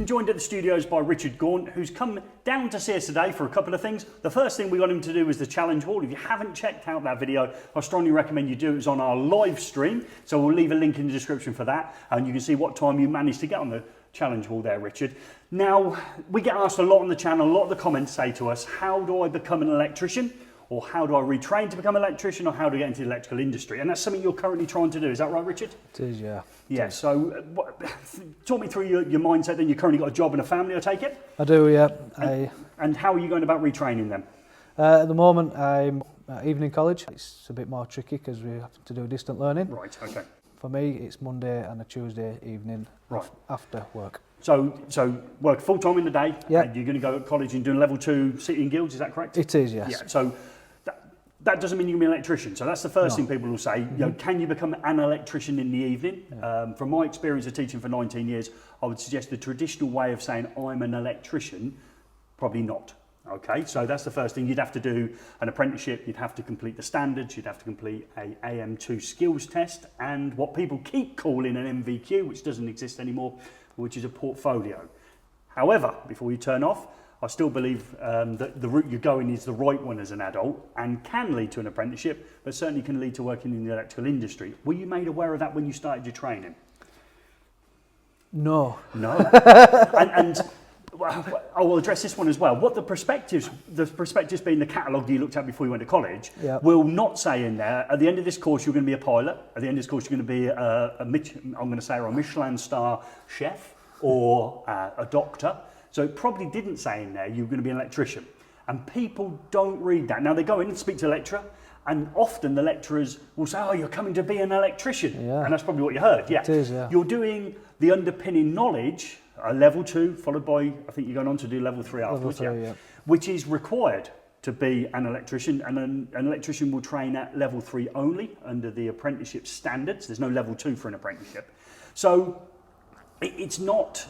been joined at the studios by Richard Gaunt, who's come down to see us today for a couple of things. The first thing we got him to do was the challenge wall. If you haven't checked out that video, I strongly recommend you do. It was on our live stream, so we'll leave a link in the description for that, and you can see what time you managed to get on the challenge wall there, Richard. Now, we get asked a lot on the channel, a lot of the comments say to us, how do I become an electrician? Or how do I retrain to become an electrician, or how do I get into the electrical industry? And that's something you're currently trying to do, is that right, Richard? It is, yeah. Yeah, so talk me through your mindset. Then you currently got a job and a family, I take it? I do, yeah. And how are you going about retraining them? At the moment, I'm at evening college. It's a bit more tricky because we have to do distant learning. Right, okay. For me, it's Monday and a Tuesday evening after work. So work full-time in the day, yeah. And you're going to go to college and doing level 2 City and Guilds, is that correct? It is, yes. Yeah, so that doesn't mean you can be an electrician. So that's the first thing people will say. You know, can you become an electrician in the evening? Yeah. From my experience of teaching for 19 years, I would suggest the traditional way of saying I'm an electrician, probably not. Okay, so that's the first thing. You'd have to do an apprenticeship, you'd have to complete the standards, you'd have to complete a AM2 skills test, and what people keep calling an MVQ, which doesn't exist anymore, which is a portfolio. However, before you turn off, I still believe that the route you're going is the right one as an adult and can lead to an apprenticeship, but certainly can lead to working in the electrical industry. Were you made aware of that when you started your training? No. No? and I will address this one as well. What the perspectives being the catalogue that you looked at before you went to college, will not say in there, at the end of this course you're going to be a pilot, at the end of this course you're going to be a Michelin star chef or a doctor. So it probably didn't say in there you're going to be an electrician. And people don't read that. Now they go in and speak to the lecturer, and often the lecturers will say, oh, you're coming to be an electrician. Yeah. And that's probably what you heard. Yeah. It is, yeah. You're doing the underpinning knowledge, level 2, followed by, I think you're going on to do level 3 afterwards, yeah. Which is required to be an electrician, and an electrician will train at level 3 only under the apprenticeship standards. There's no level 2 for an apprenticeship. So it's not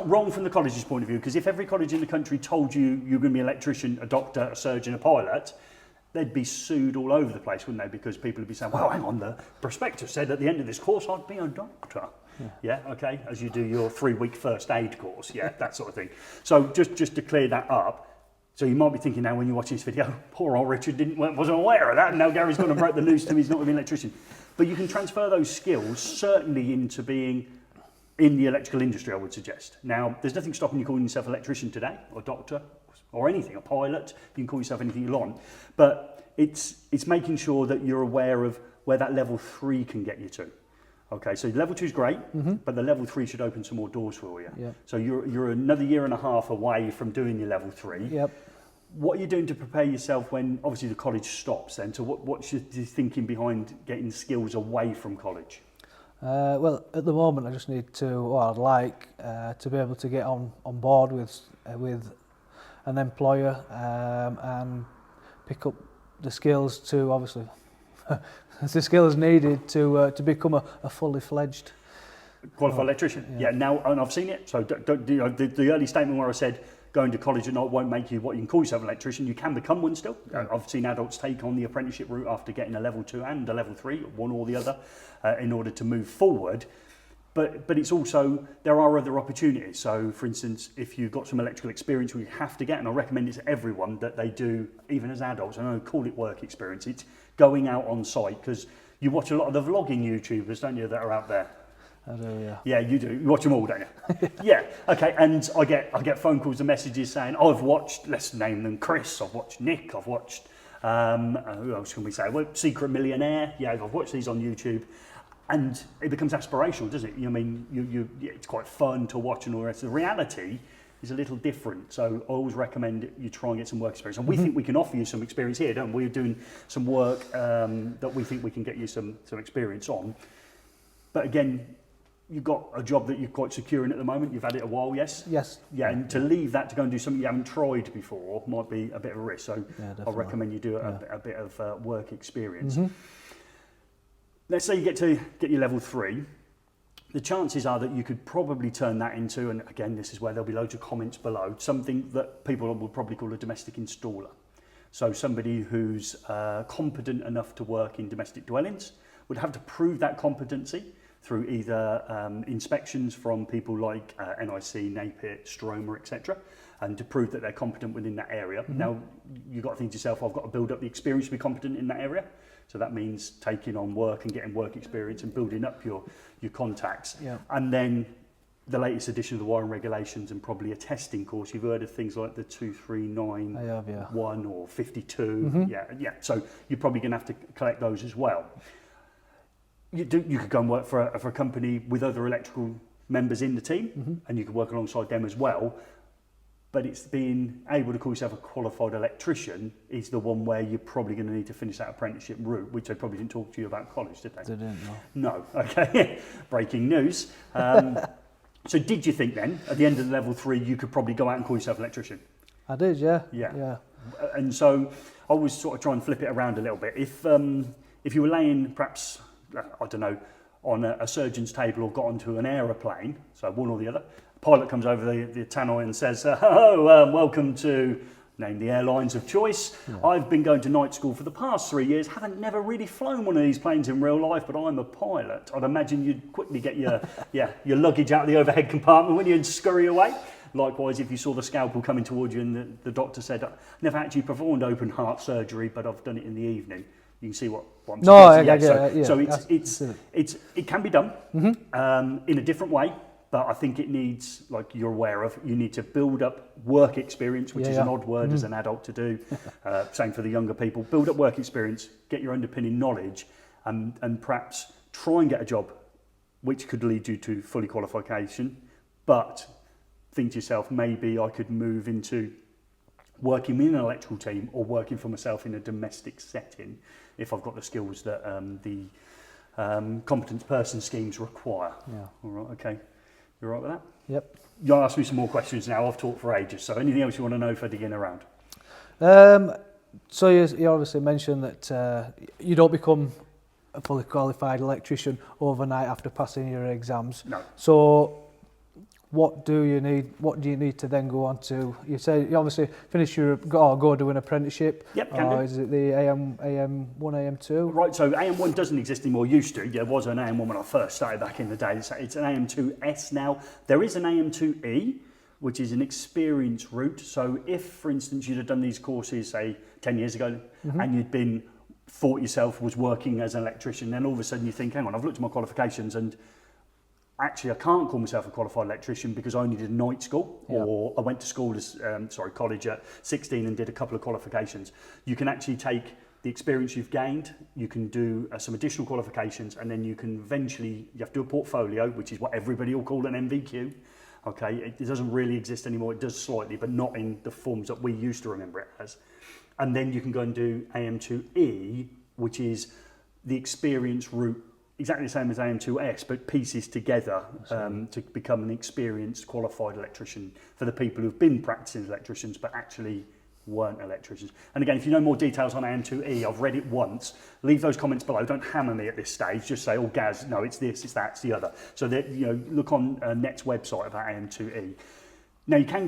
wrong from the college's point of view, because if every college in the country told you you're going to be an electrician, a doctor, a surgeon, a pilot, they'd be sued all over the place, wouldn't they? Because people would be saying, well, hang on, the prospectus said at the end of this course I'd be a doctor. Yeah, okay, as you do your 3-week first aid course, yeah, that sort of thing. So just to clear that up, so you might be thinking now when you're watching this video, poor old Richard wasn't aware of that, and now Gary's going to break the news to him he's not going to be an electrician. But you can transfer those skills certainly into being in the electrical industry, I would suggest. Now, there's nothing stopping you calling yourself an electrician today, or doctor, or anything, a pilot. You can call yourself anything you want. But it's making sure that you're aware of where that level 3 can get you to. Okay, so level 2 is great, but the level 3 should open some more doors for you. Yep. So you're another year and a half away from doing your level 3. Yep. What are you doing to prepare yourself when obviously the college stops then? So what's your thinking behind getting skills away from college? Well, at the moment I just need to, or I'd like to be able to get on board with an employer and pick up the skills to obviously the skills needed to become a fully fledged qualified electrician. Yeah. Now, and I've seen it. So the early statement where I said going to college at night won't make you what you can call yourself an electrician. You can become one still. I've seen adults take on the apprenticeship route after getting a level 2 and a level 3, one or the other, in order to move forward. But it's also, there are other opportunities. So for instance, if you've got some electrical experience, we have to get, and I recommend it to everyone that they do, even as adults, I don't call it work experience, it's going out on site, because you watch a lot of the vlogging YouTubers, don't you, that are out there? I do, yeah. Yeah, you do. You watch them all, don't you? Yeah. Okay. And I get phone calls and messages saying, oh, I've watched, let's name them, Chris. I've watched Nick. I've watched who else can we say? Well, Secret Millionaire. Yeah, I've watched these on YouTube, and it becomes aspirational, doesn't it? I mean, it's quite fun to watch and all the rest. The reality is a little different. So I always recommend you try and get some work experience. And we think we can offer you some experience here, don't we? We're doing some work that we think we can get you some experience on. But again, you've got a job that you're quite secure in at the moment. You've had it a while, yes? Yes. Yeah, and to leave that to go and do something you haven't tried before might be a bit of a risk. So I recommend you do a bit of work experience. Let's say you get your level 3. The chances are that you could probably turn that into, and again, this is where there'll be loads of comments below, something that people would probably call a domestic installer. So somebody who's competent enough to work in domestic dwellings would have to prove that competency. through either inspections from people like NIC, NAPIT, Stroma, etc., and to prove that they're competent within that area. Now, you've got to think to yourself, I've got to build up the experience to be competent in that area. So that means taking on work and getting work experience and building up your contacts. Yeah. And then the latest edition of the wiring regulations and probably a testing course. You've heard of things like the 239 I have, yeah. 1 or 52. Yeah. So you're probably going to have to collect those as well. You could go and work for a company with other electrical members in the team, and you could work alongside them as well. But it's being able to call yourself a qualified electrician is the one where you're probably going to need to finish that apprenticeship route, which they probably didn't talk to you about college, did they? They didn't, no. No, okay. Breaking news. So did you think then, at the end of the level 3, you could probably go out and call yourself an electrician? I did, yeah. Yeah. And so I was sort of trying to flip it around a little bit. If you were laying perhaps, I don't know, on a surgeon's table or got onto an aeroplane, so one or the other, pilot comes over the tannoy and says, welcome to, name the airlines of choice. Yeah. I've been going to night school for the past 3 years, never really flown one of these planes in real life, but I'm a pilot. I'd imagine you'd quickly get your luggage out of the overhead compartment when you'd scurry away. Likewise, if you saw the scalpel coming towards you and the doctor said, I've never actually performed open heart surgery, but I've done it in the evening. You can see what I'm saying. So it can be done in a different way. But I think it needs, like you're aware of, you need to build up work experience, which is an odd word as an adult to do. Same for the younger people. Build up work experience, get your underpinning knowledge, and perhaps try and get a job which could lead you to fully qualification. But think to yourself, maybe I could move into working in an electrical team or working for myself in a domestic setting if I've got the skills that the competent person schemes require. Yeah. All right, okay. You all right with that? Yep. You'll ask me some more questions now. I've talked for ages. So anything else you want to know for digging around? So you obviously mentioned that you don't become a fully qualified electrician overnight after passing your exams. No. So what do you need to then go on to? You say you obviously finish go do an apprenticeship. Yep, can do. Is it the AM1, AM2? Right, so AM1 doesn't exist anymore, used to. There was an AM1 when I first started back in the day. It's an AM2S now. There is an AM2E, which is an experience route. So if, for instance, you'd have done these courses, say, 10 years ago, and you'd thought yourself was working as an electrician, then all of a sudden you think, hang on, I've looked at my qualifications and actually I can't call myself a qualified electrician because I only did night school, or I went to school as college at 16 and did a couple of qualifications. You can actually take the experience you've gained, you can do some additional qualifications, and then you can eventually, you have to do a portfolio, which is what everybody will call an MVQ. Okay, it doesn't really exist anymore. It does slightly, but not in the forms that we used to remember it as. And then you can go and do AM2E, which is the experience route, exactly the same as AM2S, but pieces together to become an experienced qualified electrician for the people who've been practicing as electricians but actually weren't electricians. And again, if you know more details on AM2E, I've read it once, leave those comments below. Don't hammer me at this stage, just say, oh Gaz, no, it's this, it's that, it's the other. So that, look on Net's website about AM2E. Now you can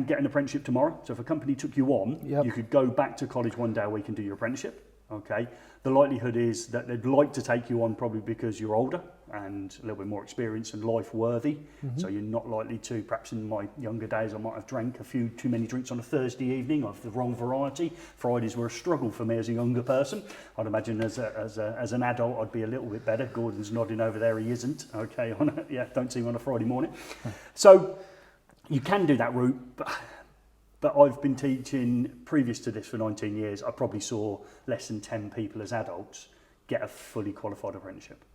get an apprenticeship tomorrow. So if a company took you on, you could go back to college one day a week and do your apprenticeship. Okay, the likelihood is that they'd like to take you on probably because you're older and a little bit more experienced and life worthy. So you're not likely to, perhaps in my younger days I might have drank a few too many drinks on a Thursday evening of the wrong variety. Fridays were a struggle for me as a younger person. I'd imagine as an adult I'd be a little bit better. Gordon's nodding over there, he isn't. Okay, don't see him on a Friday morning. So you can do that route, but I've been teaching previous to this for 19 years. I probably saw less than 10 people as adults get a fully qualified apprenticeship.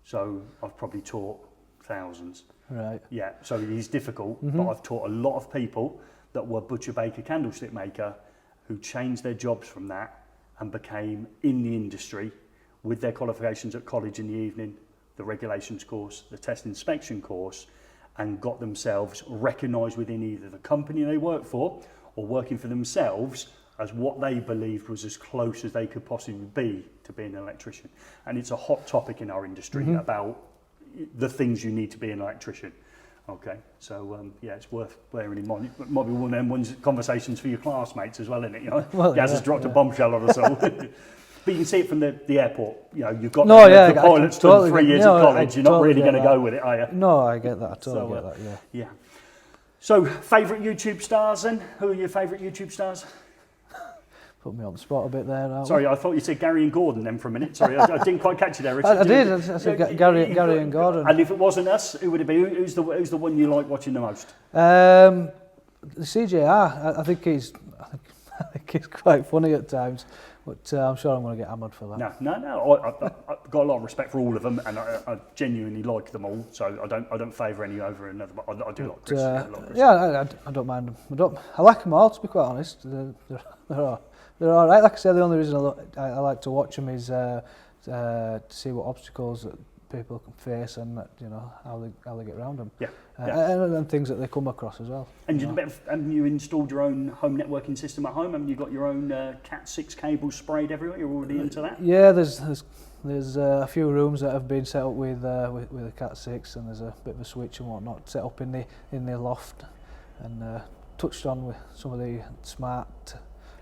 So I've probably taught thousands. Right. Yeah, so it is difficult, but I've taught a lot of people that were butcher, baker, candlestick maker who changed their jobs from that and became in the industry with their qualifications at college in the evening, the regulations course, the test inspection course, and got themselves recognised within either the company they work for or working for themselves as what they believed was as close as they could possibly be to being an electrician. And it's a hot topic in our industry about the things you need to be an electrician. Okay, so it's worth bearing in mind. It might be one of them conversations for your classmates as well, isn't it? Gaz has dropped a bombshell on us all. But you can see it from the airport. You know, you've got No, the yeah, I pilot's done totally 3 get- years no, of I college. You're not totally really get going to that. go with it, are you? No, I get that. I totally So, get that. Yeah. Yeah. So, favourite YouTube stars then? Who are your favourite YouTube stars? Put me on the spot a bit there. Now. Sorry, I thought you said Gary and Gordon then for a minute. Sorry, I didn't quite catch you there, Richard. I did. I said Gary and Gordon. And if it wasn't us, who would it be? Who's the one you like watching the most? The CJR. I think he's quite funny at times, but I'm sure I'm going to get hammered for that. No. I've got a lot of respect for all of them, and I genuinely like them all. So I don't favour any over another. But I do like Chris. I don't mind them. I like them all, to be quite honest. They're all right. Like I said, the only reason I like to watch them is to see what obstacles that people can face and how they get around them. Yeah. And things that they come across as well. And have you installed your own home networking system at home? Haven't you got your own Cat6 cables sprayed everywhere? You're already into that? Yeah, there's a few rooms that have been set up with a Cat6, and there's a bit of a switch and whatnot set up in the loft, and touched on with some of the smart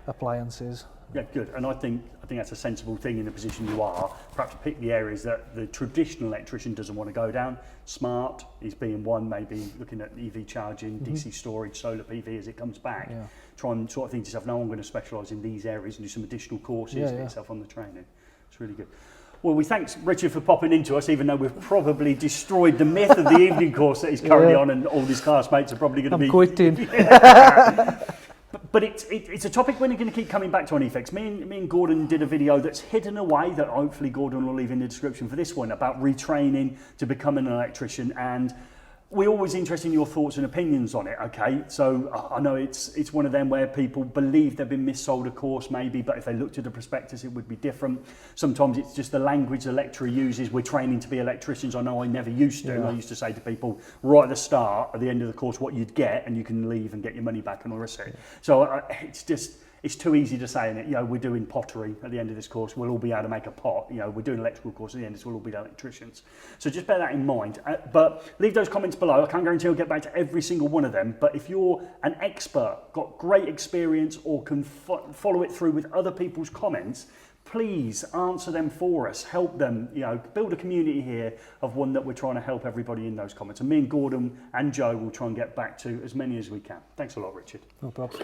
appliances. Yeah, good. And I think that's a sensible thing in the position you are. Perhaps pick the areas that the traditional electrician doesn't want to go down. Smart is being one, maybe looking at EV charging, DC storage, solar PV as it comes back. Yeah. Try and sort of think to yourself, no, I'm going to specialise in these areas and do some additional courses, get yourself on the training. It's really good. Well, we thanks Richard for popping into us, even though we've probably destroyed the myth of the evening course that he's currently on, and all his classmates are probably going to be... I'm quitting. But it's a topic we're going to keep coming back to on eFIXX. Me and Gordon did a video that's hidden away that hopefully Gordon will leave in the description for this one about retraining to become an electrician, and we're always interested in your thoughts and opinions on it, okay? So I know it's one of them where people believe they've been missold a course maybe, but if they looked at the prospectus, it would be different. Sometimes it's just the language the lecturer uses. We're training to be electricians. I know I never used to. Yeah. I used to say to people right at the start, at the end of the course, what you'd get, and you can leave and get your money back and all the rest of it. So it's too easy to say in it, we're doing pottery at the end of this course, we'll all be able to make a pot. We're doing electrical course at the end, so we'll all be electricians. So just bear that in mind. But leave those comments below. I can't guarantee I'll get back to every single one of them, but if you're an expert, got great experience, or can follow it through with other people's comments, please answer them for us, help them, build a community here of one that we're trying to help everybody in those comments. And me and Gordon and Joe will try and get back to as many as we can. Thanks a lot, Richard. No problem.